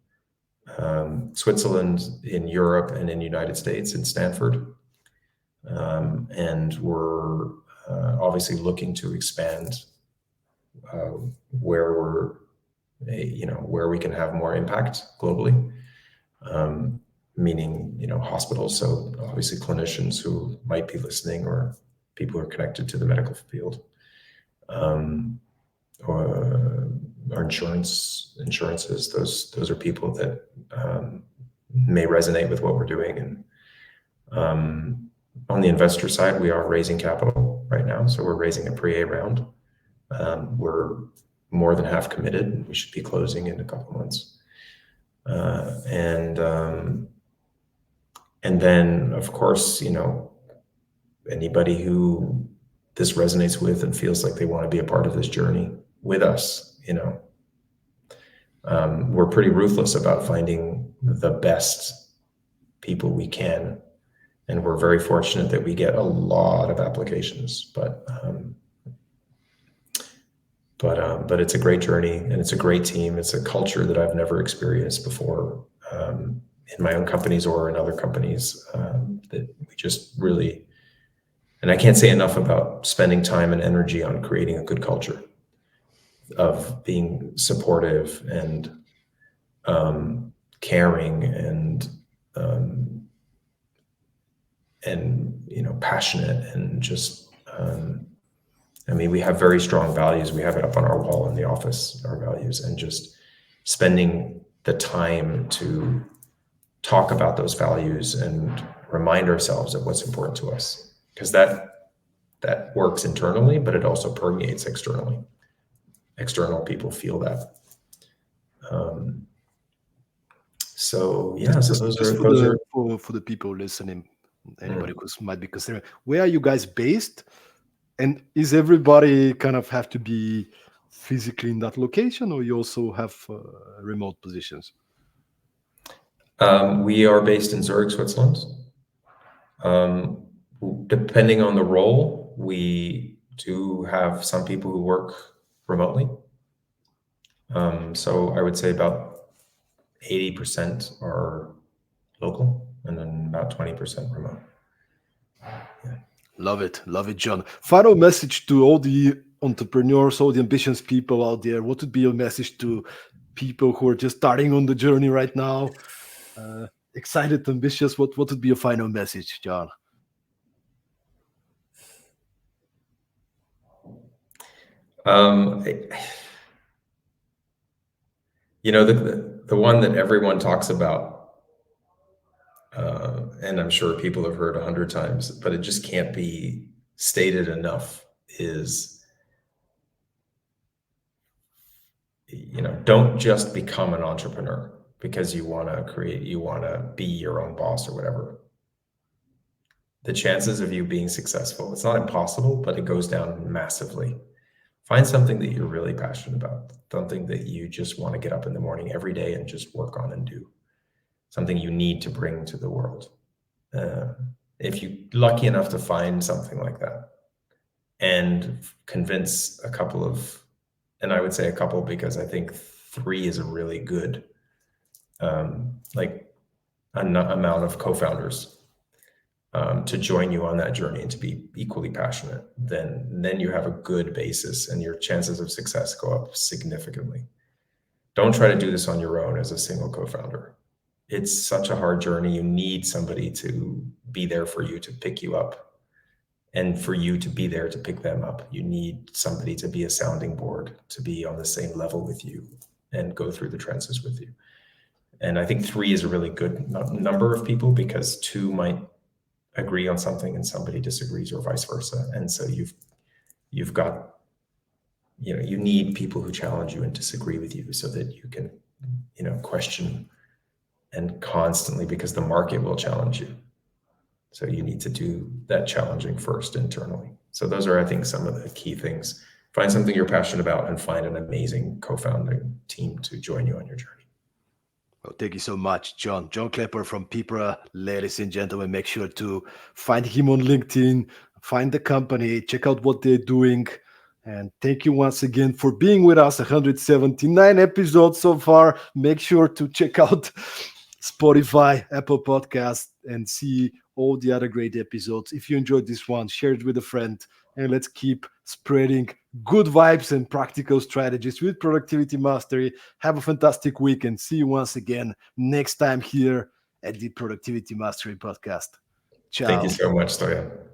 Switzerland, in Europe, and in the United States, in Stanford. And we're obviously looking to expand where we can have more impact globally, meaning, hospitals. So obviously clinicians who might be listening, or people who are connected to the medical field, or our insurances. Those are people that may resonate with what we're doing. And on the investor side, we are raising capital right now. So we're raising a pre-A round. We're more than half committed. We should be closing in a couple months. And then, of course, anybody who this resonates with and feels like they want to be a part of this journey with us, we're pretty ruthless about finding the best people we can. And we're very fortunate that we get a lot of applications, but it's a great journey, and it's a great team. It's a culture that I've never experienced before in my own companies or in other companies, that we just really, and I can't say enough about spending time and energy on creating a good culture of being supportive and caring and passionate, and just we have very strong values. We have it up on our wall in the office, our values, and just spending the time to talk about those values and remind ourselves of what's important to us, because that works internally, but it also permeates externally. External people feel that. So those are for the people listening, anybody who might be considering, where are you guys based? And is everybody kind of have to be physically in that location, or you also have remote positions? We are based in Zurich, Switzerland. Depending on the role, we do have some people who work remotely. So I would say about 80% are local, and then about 20% remote. Yeah. Love it, John. Final message to all the entrepreneurs, all the ambitious people out there. What would be your message to people who are just starting on the journey right now? Excited, ambitious. What would be your final message, John? The one that everyone talks about and I'm sure people have heard 100 times, but it just can't be stated enough, is, don't just become an entrepreneur because you want to be your own boss or whatever. The chances of you being successful, it's not impossible, but it goes down massively. Find something that you're really passionate about, something that you just want to get up in the morning every day and just work on and do, something you need to bring to the world. If you're lucky enough to find something like that and convince a couple of, and I would say a couple because I think 3 is a really good amount of co-founders to join you on that journey and to be equally passionate, then you have a good basis and your chances of success go up significantly. Don't try to do this on your own as a single co-founder. It's such a hard journey. You need somebody to be there for you, to pick you up, and for you to be there to pick them up. You need somebody to be a sounding board, to be on the same level with you and go through the trenches with you. And I think 3 is a really good number of people, because 2 might agree on something and somebody disagrees, or vice versa. And so you've got, you need people who challenge you and disagree with you so that you can, question, and constantly, because the market will challenge you. So you need to do that challenging first internally. So those are, I think, some of the key things. Find something you're passionate about and find an amazing co-founding team to join you on your journey. Well, thank you so much, John. John Klepper from PIPRA. Ladies and gentlemen, make sure to find him on LinkedIn, find the company, check out what they're doing. And thank you once again for being with us. 179 episodes so far. Make sure to check out Spotify, Apple Podcasts, and see all the other great episodes. If you enjoyed this one, share it with a friend, and let's keep spreading good vibes and practical strategies with Productivity Mastery. Have a fantastic week, and see you once again next time here at the Productivity Mastery podcast. Ciao. Thank you so much, Stoyan.